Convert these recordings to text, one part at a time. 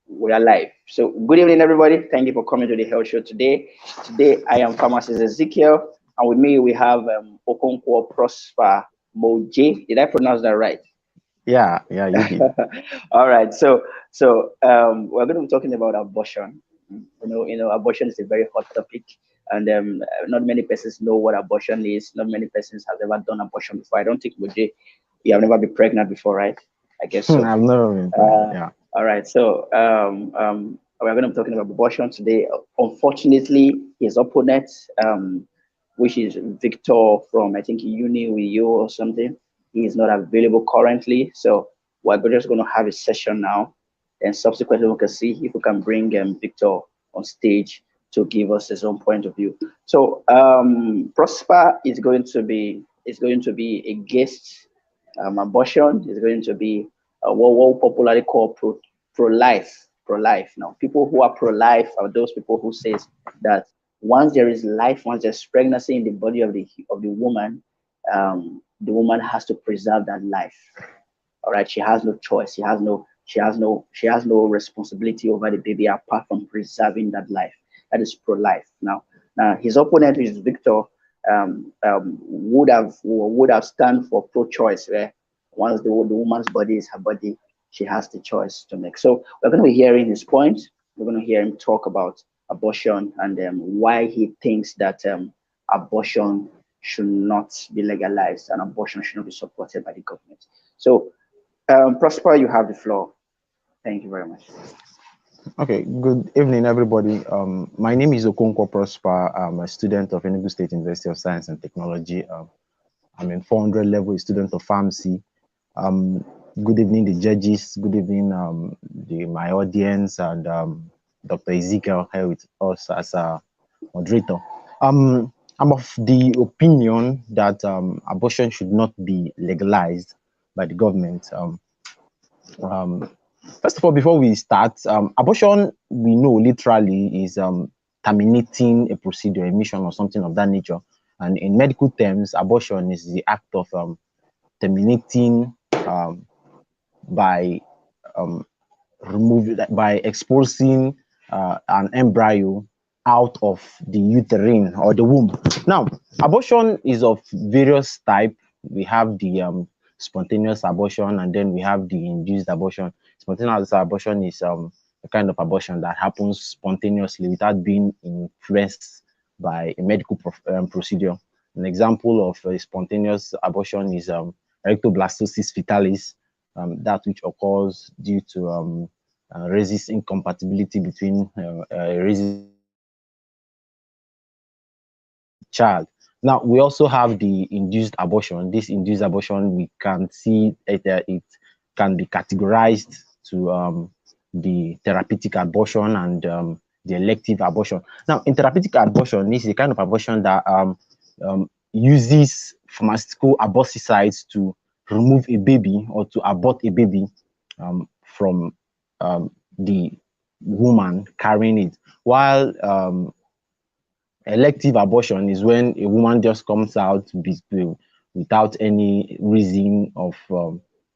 We are live. So, good evening, everybody. Thank you for coming to the health show today. Today, I am pharmacist Ezekiel, and with me we have Okonkwo Prosper Moje. Did I pronounce that right? Yeah, you did. All right. So we're going to be talking about abortion. Abortion is a very hot topic, and not many persons know what abortion is. Not many persons have ever done abortion before. I don't think Moje, you have never been pregnant before, right? I guess so. I've never been pregnant. Uh, Yeah. all right. We're going to be talking about abortion today. Unfortunately, his opponent, which is Victor from I think UNIUYO or something, he is not available currently. So we're just going to have a session now, and subsequently we can see if we can bring Victor on stage to give us his own point of view. So Prosper is going to be a guest. Abortion is going to be what we popularly call pro-life. Pro-life. Now, people who are pro-life are those people who says that once there is life, once there's pregnancy in the body of the woman, the woman has to preserve that life. All right, she has no choice. She has no responsibility over the baby apart from preserving that life. That is pro-life. Now his opponent, which is Victor, would have stand for pro-choice, where once the woman's body is her body, she has the choice to make. So we're going to be hearing his point. We're going to hear him talk about abortion and why he thinks that abortion should not be legalized and abortion should not be supported by the government. So, Prosper, you have the floor. Thank you very much. Okay. Good evening, everybody. My name is Okonkwo Prosper. I'm a student of Enugu State University of Science and Technology. I'm in 400 level, a student of pharmacy. Um, Good evening, the judges. Good evening, my audience, and Dr. Ezekiel here with us as a moderator. I'm of the opinion that abortion should not be legalized by the government. Um, First of all, before we start, abortion, we know literally is terminating a procedure, a mission, or something of that nature. And in medical terms, abortion is the act of terminating by um, by expulsing an embryo out of the uterine or the womb. Now, abortion is of various type. We have the spontaneous abortion, and then we have the induced abortion. Spontaneous abortion is a kind of abortion that happens spontaneously without being influenced by a medical procedure. An example of a spontaneous abortion is erectoblastosis fetalis, that which occurs due to rhesus incompatibility between a rhesus child. Now, we also have the induced abortion. This induced abortion, we can see it can be categorized to the therapeutic abortion and the elective abortion. Now, in therapeutic abortion, this is the kind of abortion that uses pharmaceutical aborticides to remove a baby or to abort a baby from the woman carrying it. While elective abortion is when a woman just comes out without any reason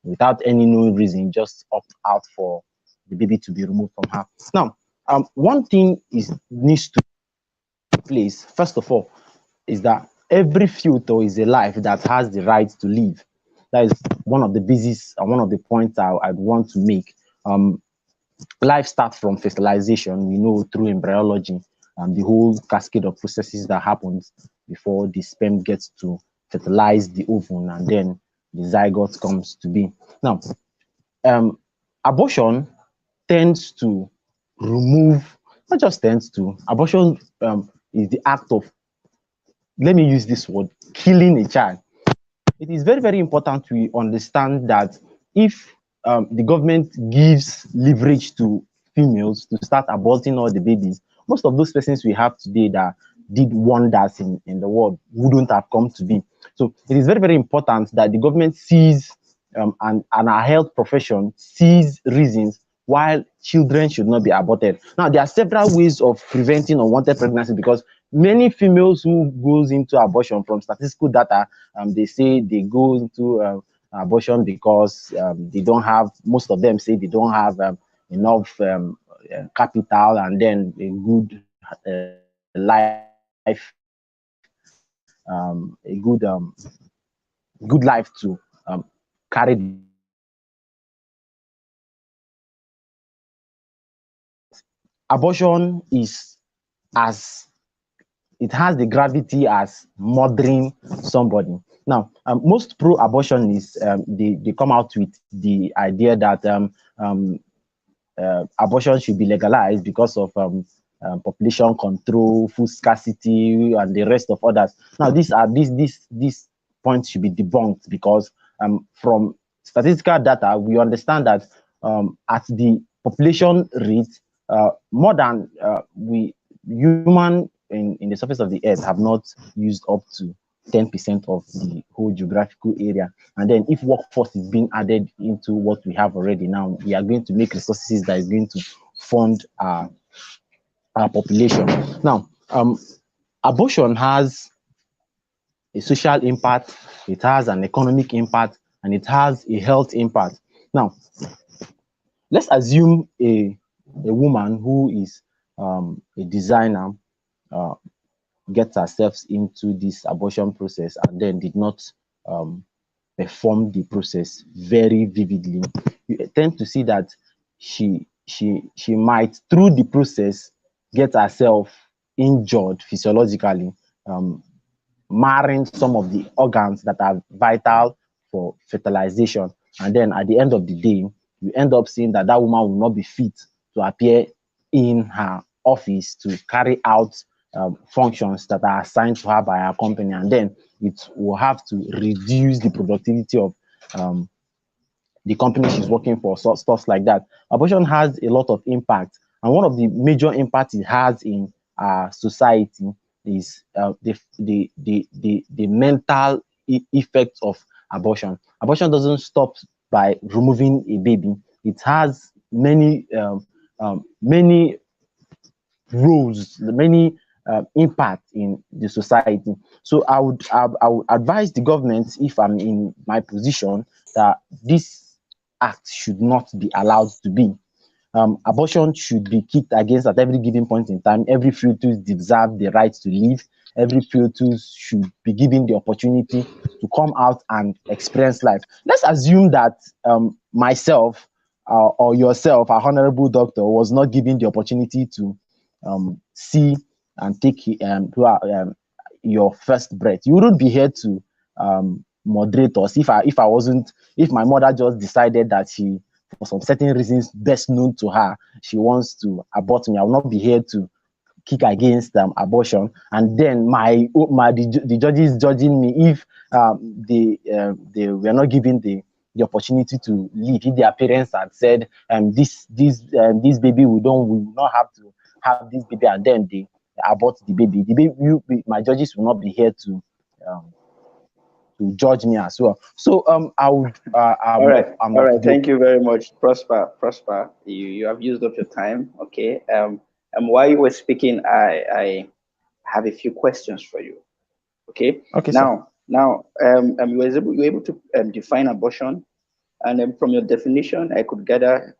without any known reason, just opt out for the baby to be removed from her. Now, one thing needs to take place. First of all, is that every fetus is a life that has the right to live. That is one of the basis and one of the points I'd want to make. Life starts from fertilization, we know, through embryology and the whole cascade of processes that happens before the sperm gets to fertilize the ovum and then the zygote comes to be. Now, abortion tends to remove, not just tends to, abortion is the act of, let me use this word, killing a child. It is very, very important we understand that if the government gives leverage to females to start aborting all the babies, most of those persons we have today that did wonders in the world wouldn't have come to be. So it is very, very important that the government sees and our health profession sees reasons why children should not be aborted. Now, there are several ways of preventing unwanted pregnancy because many females who goes into abortion, from statistical data, they say they go into abortion because they don't have, most of them say they don't have enough capital, and then a good life, a good life to carry the abortion is as it has the gravity as murdering somebody. Now, most pro-abortionists they come out with the idea that abortion should be legalized because of population control, food scarcity, and the rest of others. Now, these points should be debunked because from statistical data, we understand that at the population rate, more than we human in the surface of the earth have not used up to 10% of the whole geographical area. And then if workforce is being added into what we have already now, we are going to make resources that is going to fund our population. Now, abortion has a social impact, it has an economic impact, and it has a health impact. Now, let's assume a woman who is a designer gets herself into this abortion process and then did not perform the process very vividly. You tend to see that she might, through the process, get herself injured physiologically, marring some of the organs that are vital for fertilization. And then at the end of the day, you end up seeing that that woman will not be fit to appear in her office to carry out functions that are assigned to her by our company, and then it will have to reduce the productivity of the company she's working for, so stuff like that. Abortion has a lot of impact, and one of the major impacts it has in our society is the mental effect of abortion. Abortion doesn't stop by removing a baby. It has many many roles, many impact in the society. So I would advise the government, if I'm in my position, that this act should not be allowed to be. Abortion should be kicked against at every given point in time. Every fetus deserves the right to live. Every fetus should be given the opportunity to come out and experience life. Let's assume that myself or yourself, our honorable doctor, was not given the opportunity to see and take your first breath. You wouldn't be here to moderate us if my mother just decided that she, for some certain reasons best known to her, she wants to abort me. I will not be here to kick against abortion, and then the judges judging me if they were not given the opportunity to live. If their parents had said this baby we will not have to have this baby, and then they abort the baby, my judges will not be here to judge me as well. So I would all right, thank you very much, Prosper. You have used up your time. Okay. While you were speaking, I have a few questions for you. Okay. Okay. Now you were able to define abortion, and then from your definition, I could gather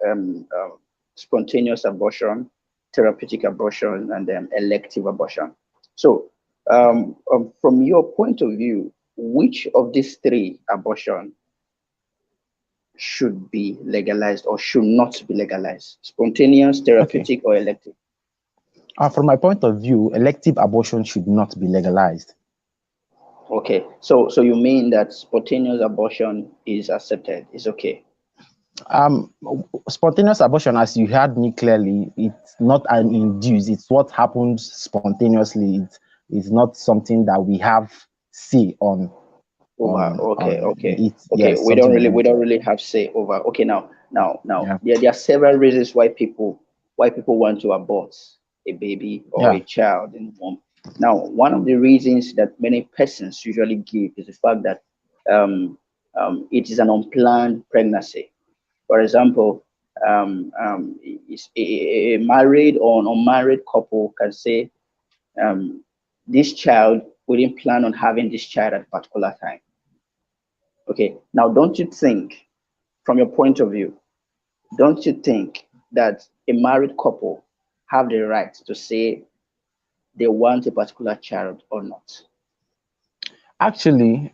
spontaneous abortion, therapeutic abortion, and then elective abortion. So, from your point of view, which of these three abortion should be legalized or should not be legalized? Spontaneous, therapeutic, or elective? From my point of view, elective abortion should not be legalized. Okay, so you mean that spontaneous abortion is accepted, is okay? Spontaneous abortion, as you heard me clearly, it's not an induced, it's what happens spontaneously. It's not something that we have say on. Okay. Yes, we don't really have say over. Okay, now yeah. There are several reasons why people want to abort a baby or a child in the womb. Now, one of the reasons that many persons usually give is the fact that it is an unplanned pregnancy. For example, a married or an unmarried couple can say, this child, we didn't plan on having this child at a particular time. Okay, now don't you think, from your point of view, don't you think that a married couple have the right to say they want a particular child or not? Actually,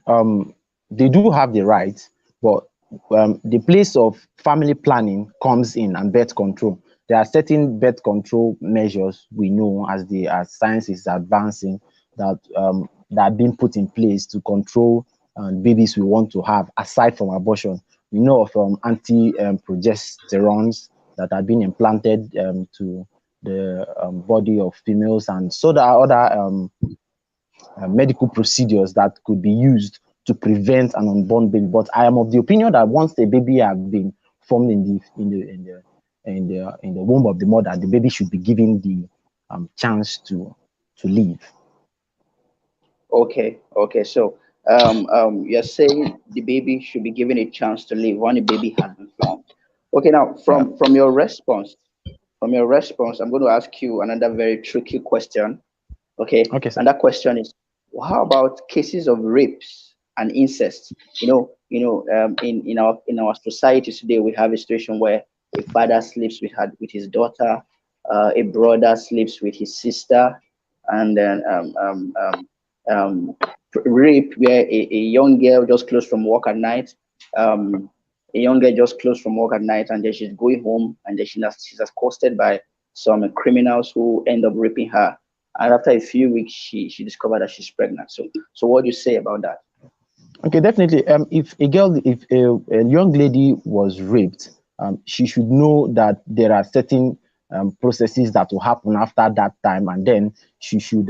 they do have the right, but the place of family planning comes in, and birth control. There are certain birth control measures we know as science is advancing that are being put in place to control babies we want to have aside from abortion. We know of progesterones that are being implanted to the body of females, and so there are other medical procedures that could be used to prevent an unborn baby. But I am of the opinion that once the baby has been formed in the womb of the mother, the baby should be given the chance to live. Okay, okay. So you're saying the baby should be given a chance to live when the baby has been formed. Okay, now Yeah. from your response, I'm going to ask you another very tricky question. Okay, Okay, sir. and that question is, well, how about cases of rapes and incest? In our society today, we have a situation where a father sleeps with his daughter, a brother sleeps with his sister, and then um, rape where a young girl just closed from work at night. Um, a young girl just closed from work at night, and then she's going home, and then she's accosted by some criminals who end up raping her, and after a few weeks she discovered that she's pregnant. So what do you say about that? Okay, definitely. If a young lady was raped, she should know that there are certain processes that will happen after that time, and then she should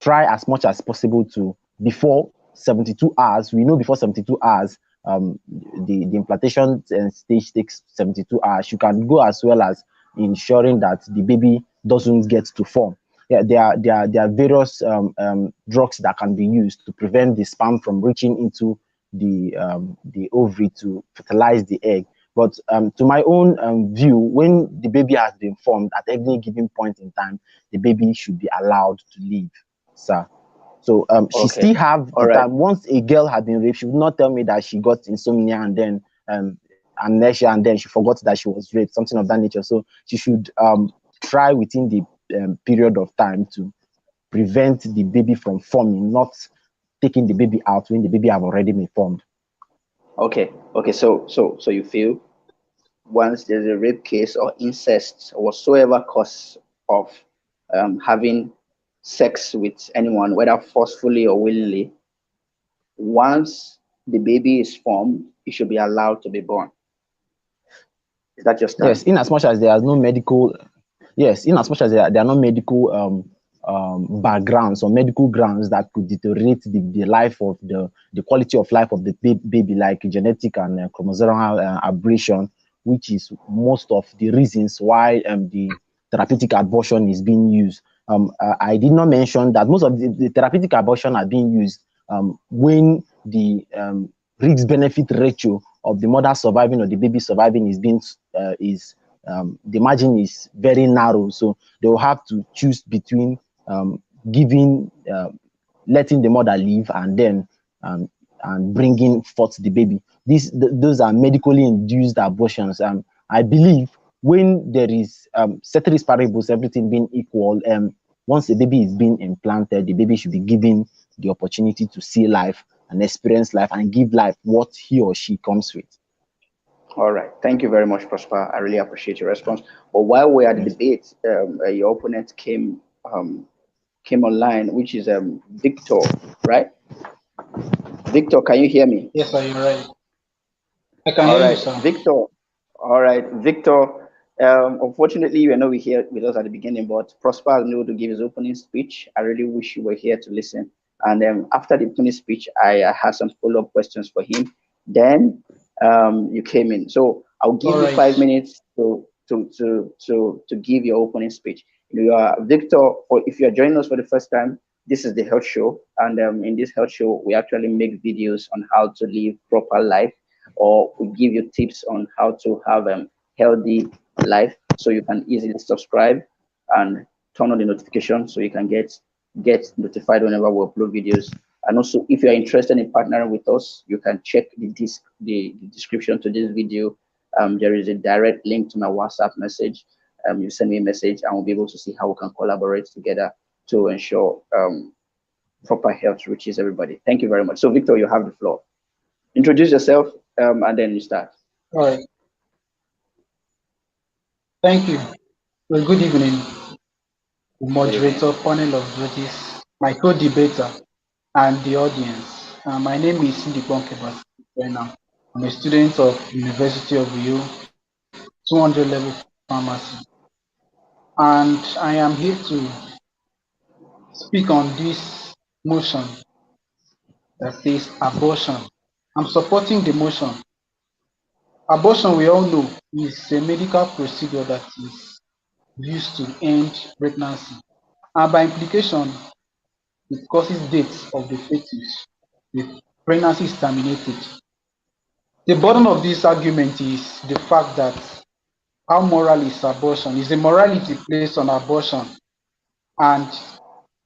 try as much as possible to, before 72 hours. We know before 72 hours, the implantation stage takes 72 hours. You can go as well as ensuring that the baby doesn't get to form. Yeah, there are various drugs that can be used to prevent the sperm from reaching into the ovary to fertilize the egg. But to my own view, when the baby has been formed at any given point in time, the baby should be allowed to live, sir. So she Okay, still have all the right. time. Once a girl had been raped, she would not tell me that she got insomnia and then amnesia and then she forgot that she was raped, something of that nature. So she should try within the period of time to prevent the baby from forming, not taking the baby out when the baby have already been formed. Okay, okay. So you feel once there's a rape case or incest or whatsoever cause of having sex with anyone, whether forcefully or willingly, once the baby is formed, it should be allowed to be born. Is that your Yes, stand? in as much as there are no medical, yes, in as much as there are no medical backgrounds or medical grounds that could deteriorate the life of the quality of life of the baby, like genetic and chromosomal aberration, which is most of the reasons why the therapeutic abortion is being used. I did not mention that most of the therapeutic abortion are being used when the risk benefit ratio of the mother surviving or the baby surviving is being the margin is very narrow, so they will have to choose between giving letting the mother live and then and bringing forth the baby. Those are medically induced abortions. I believe when there is ceteris paribus, everything being equal, once a baby is being implanted, the baby should be given the opportunity to see life and experience life and give life what he or she comes with. All right. Thank you very much, Prosper. I really appreciate your response. But while we had the Yes. debate, your opponent came online, which is Victor, right? Victor, can you hear me? Yes, sir, you're right. I can All hear you, right, sir. Victor. All right, Victor. Unfortunately, you were not here with us at the beginning, but Prosper has been able to give his opening speech. I really wish you were here to listen. And after the opening speech, I had some follow-up questions for him. Then you came in. So I'll give All you right. 5 minutes to give your opening speech. You are Victor, or if you are joining us for the first time, this is the health show. And in this health show, we actually make videos on how to live proper life, or we give you tips on how to have a healthy life, so you can easily subscribe and turn on the notification so you can get notified whenever we upload videos. And also, if you are interested in partnering with us, you can check the description to this video, There is a direct link to my WhatsApp message. You send me a message, and we'll be able to see how we can collaborate together to ensure proper health reaches everybody. Thank you very much. So, Victor, you have the floor. Introduce yourself, and then you start. All right. Thank you. Well, good evening, moderator, panel of judges, my co-debater, and the audience. My name is Enang. I'm a student of University of UNIUYO, 200 level pharmacy, and I am here to speak on this motion that says abortion. I'm supporting the motion. Abortion, we all know, is a medical procedure that is used to end pregnancy, and by implication, it causes death of the fetus. The pregnancy is terminated. The burden of this argument is the fact that how moral is abortion? Is the morality placed on abortion? And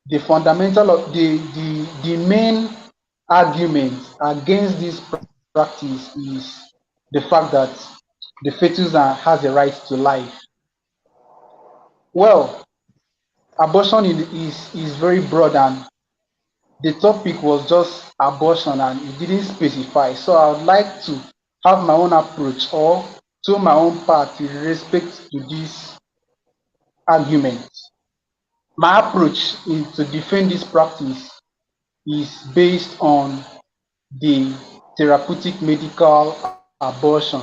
the fundamental of the main argument against this practice is the fact that the fetus has a right to life. Well, abortion is very broad, and the topic was just abortion and it didn't specify. So I would like to have my own approach or to my own part with respect to this argument. My approach to defend this practice is based on the therapeutic medical abortion.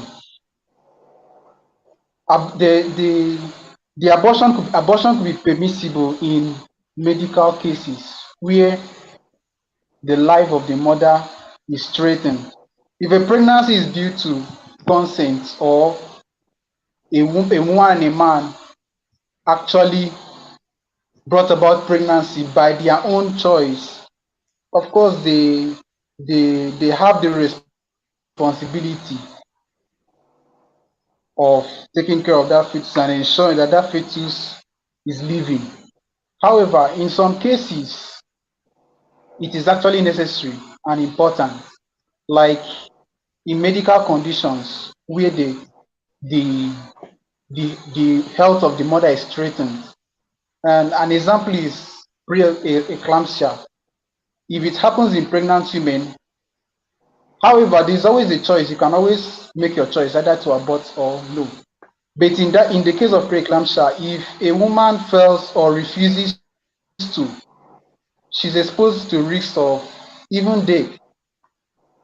The abortion could be permissible in medical cases where the life of the mother is threatened. If a pregnancy is due to consent, or a woman and a man actually brought about pregnancy by their own choice, of course they have the responsibility of taking care of that fetus and ensuring that that fetus is living. However, in some cases, it is actually necessary and important, like in medical conditions where the the health of the mother is threatened. And an example is eclampsia. If it happens in pregnant women, however, there's always a choice. You can always make your choice either to abort or no. But in the case of preeclampsia, if a woman fails or refuses to, she's exposed to risks of even death.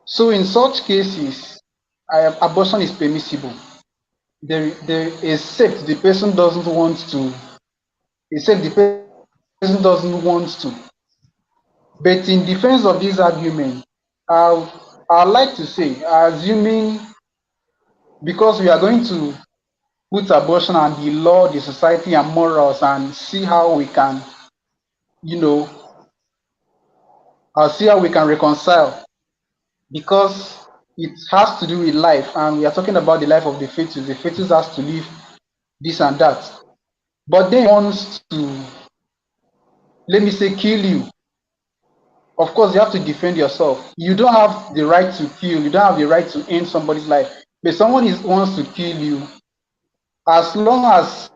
So in such cases, abortion is permissible. Except the person doesn't want to. Except the person doesn't want to. But in defense of this argument, I'd like to say, assuming, because we are going to put abortion and the law, the society, and morals, and see how we can, see how we can reconcile, because it has to do with life, and we are talking about the life of the fetus. The fetus has to live this and that, but then wants to, let me say, kill you. Of course, you have to defend yourself. You don't have the right to kill. You don't have the right to end somebody's life. But someone wants to kill you. As long as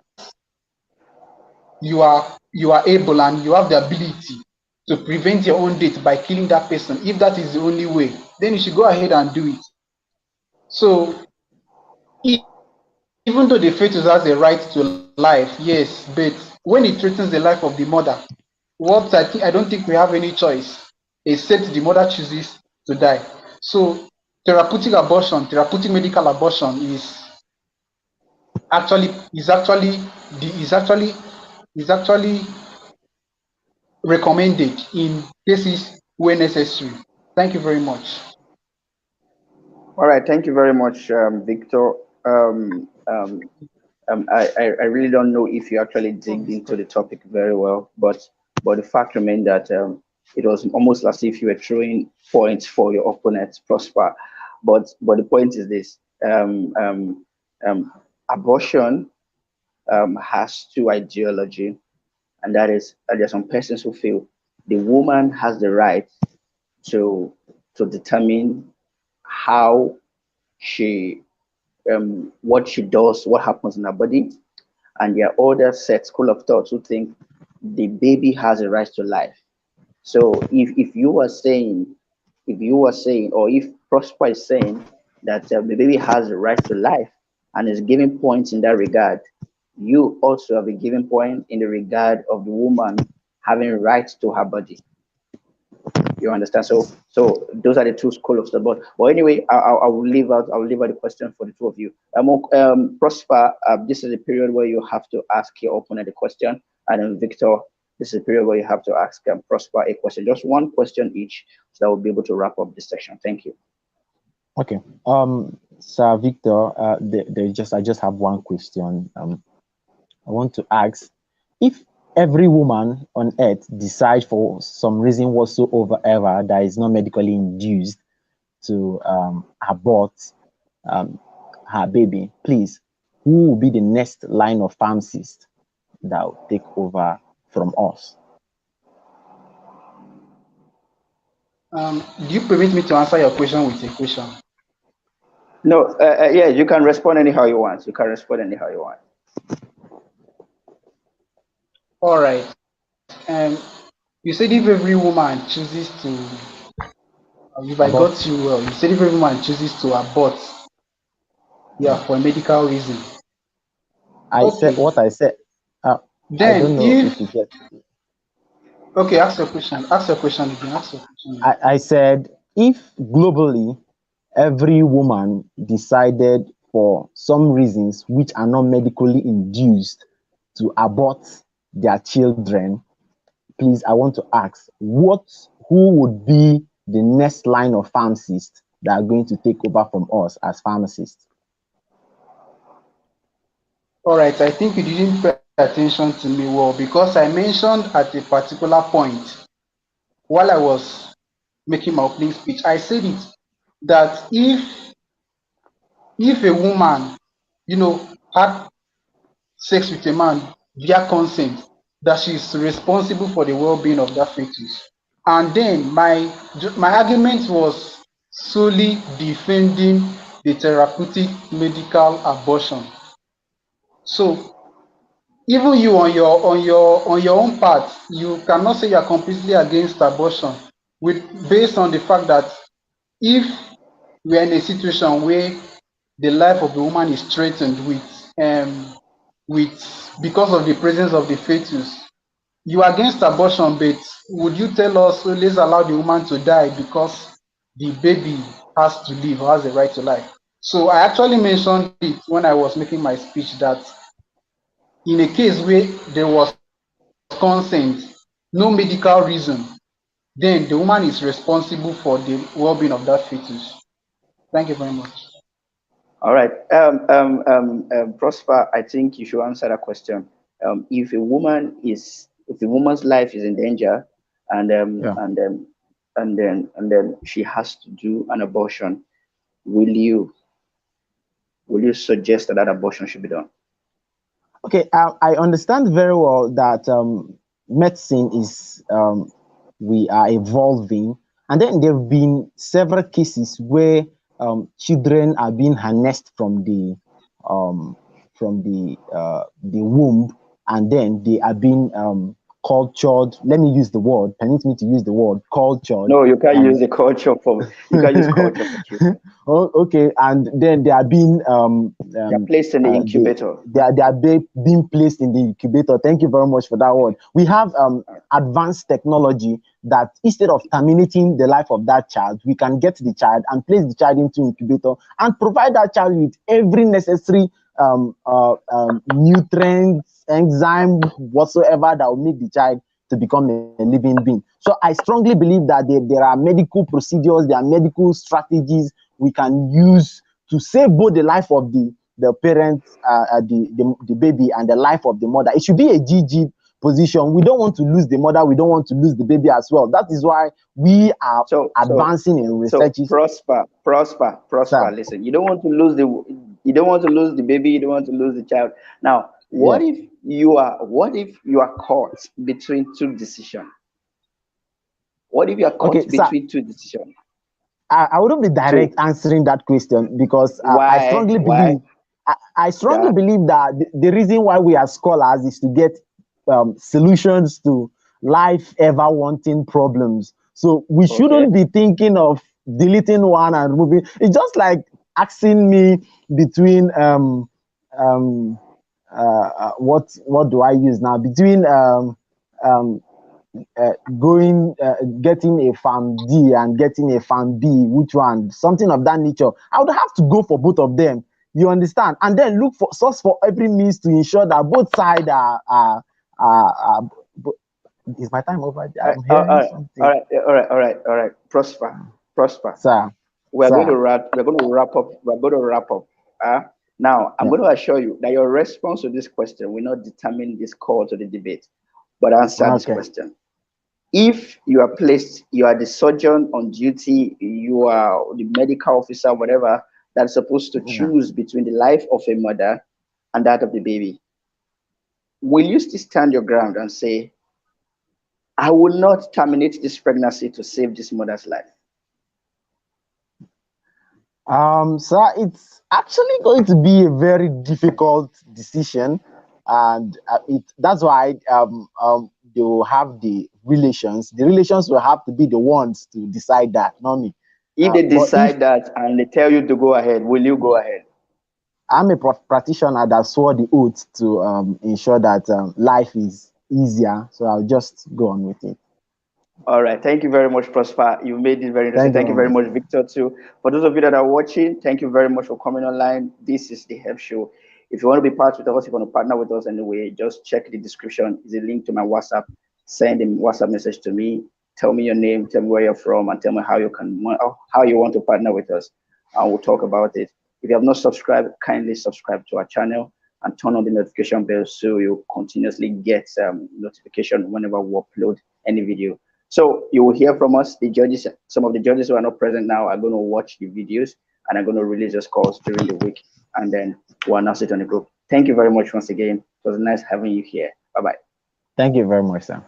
you are able and you have the ability to prevent your own death by killing that person, if that is the only way, then you should go ahead and do it. So, even though the fetus has a right to life, yes, but when it threatens the life of the mother, I don't think we have any choice except the mother chooses to die. So therapeutic medical abortion is actually recommended in cases where necessary. Thank you very much. All right, thank you very much, Victor. I really don't know if you actually digged into the topic very well, but the fact remains that it was almost as if you were throwing points for your opponent, Prosper. But the point is this: abortion has two ideology, and that is there are some persons who feel the woman has the right to determine how she what she does, what happens in her body, and there are other set school of thoughts who think the baby has a right to life. So if you were saying, or if Prosper is saying that the baby has a right to life and is giving points in that regard, you also have a given point in the regard of the woman having rights to her body. You understand? So those are the two schools of thought. But anyway, I will leave out the question for the two of you. Prosper, this is a period where you have to ask your opponent a question, and then Victor, this is a period where you have to ask Prosper a question. Just one question each, so that we'll be able to wrap up this section. Thank you. Okay. Sir Victor, I just have one question. I want to ask, if every woman on earth decides for some reason whatsoever that is not medically induced to abort her baby, please, who will be the next line of pharmacist that will take over from us? Do you permit me to answer your question with a question? No, yeah, you can respond anyhow you want. All right. You said if every woman chooses to, if I got you well, you said if every woman chooses to abort, for a medical reason. Said what I said. Then I don't know if you get. Okay, ask your question. Ask your question again. I said, if globally every woman decided for some reasons which are not medically induced to abort their children, please, I want to ask, who would be the next line of pharmacists that are going to take over from us as pharmacists? All right, I think you didn't pay attention to me well, because I mentioned at a particular point while I was making my opening speech, I said it that if a woman, had sex with a man via consent, that she's responsible for the well-being of that fetus. And then my argument was solely defending the therapeutic medical abortion. So even you on your own part, you cannot say you are completely against abortion based on the fact that if we are in a situation where the life of the woman is threatened because of the presence of the fetus, you are against abortion, but would you tell us, so let's allow the woman to die because the baby has to live, has the right to life? So I actually mentioned it when I was making my speech that in a case where there was consent, no medical reason, then the woman is responsible for the well-being of that fetus. Thank you very much. All right, Prosper, I think you should answer that question. If a woman's life is in danger, and then she has to do an abortion, will you suggest that abortion should be done? Okay, I understand very well that medicine is we are evolving, and then there have been several cases where children are being harnessed from the womb, and then they are being cultured. Let me use the word. Permit me to use the word cultured. No, you can't use the culture for. You can't use culture for children. Oh, okay, and then they are being they're placed in the incubator. They are being placed in the incubator. Thank you very much for that word. We have advanced technology that instead of terminating the life of that child, we can get the child and place the child into incubator and provide that child with every necessary nutrients, enzyme, whatsoever that will make the child to become a living being. So I strongly believe that there are medical procedures, there are medical strategies we can use to save both the life of the parents, the baby, and the life of the mother. It should be a GG position. We don't want to lose the mother. We don't want to lose the baby as well. That is why we are advancing in research. So Prosper. Sir. Listen, you don't want to lose the baby. You don't want to lose the child. Now, what if you are caught between two decisions? What if you are caught between two decisions? I wouldn't be direct answering that question because Why? I strongly believe I strongly believe that the reason why we are scholars is to get solutions to life ever wanting problems. So we shouldn't be thinking of deleting one and removing. It's just like asking me between what do I use now between getting a farm D and getting a farm B, which one? Something of that nature. I would have to go for both of them. You understand? And then look for source for every means to ensure that both sides are is my time over? I'm hearing something. All right. Prosper. Sir. We're going to wrap up. Now, I'm going to assure you that your response to this question will not determine this call to the debate, but answer this question. If you are the surgeon on duty, you are the medical officer, whatever, that's supposed to choose between the life of a mother and that of the baby, will you still stand your ground and say, I will not terminate this pregnancy to save this mother's life? Sir, it's actually going to be a very difficult decision, and that's why they will have the relations. The relations will have to be the ones to decide that, not me. If they decide that and they tell you to go ahead, will you go ahead? I'm a practitioner that swore the oath to ensure that life is easier, so I'll just go on with it. All right. Thank you very much, Prosper. You made it very interesting. Thank you very much, Victor, too. For those of you that are watching, thank you very much for coming online. This is the Health Show. If you want to be part with us, if you want to partner with us anyway, just check the description. It's a link to my WhatsApp. Send a WhatsApp message to me. Tell me your name, tell me where you're from, and tell me how you want to partner with us. And we'll talk about it. If you have not subscribed, kindly subscribe to our channel and turn on the notification bell so you continuously get notification whenever we upload any video. So you will hear from us. The judges, some of the judges who are not present now, are going to watch the videos and are going to release the scores during the week, and then we'll announce it on the group. Thank you very much once again. It was nice having you here. Bye-bye. Thank you very much, sir.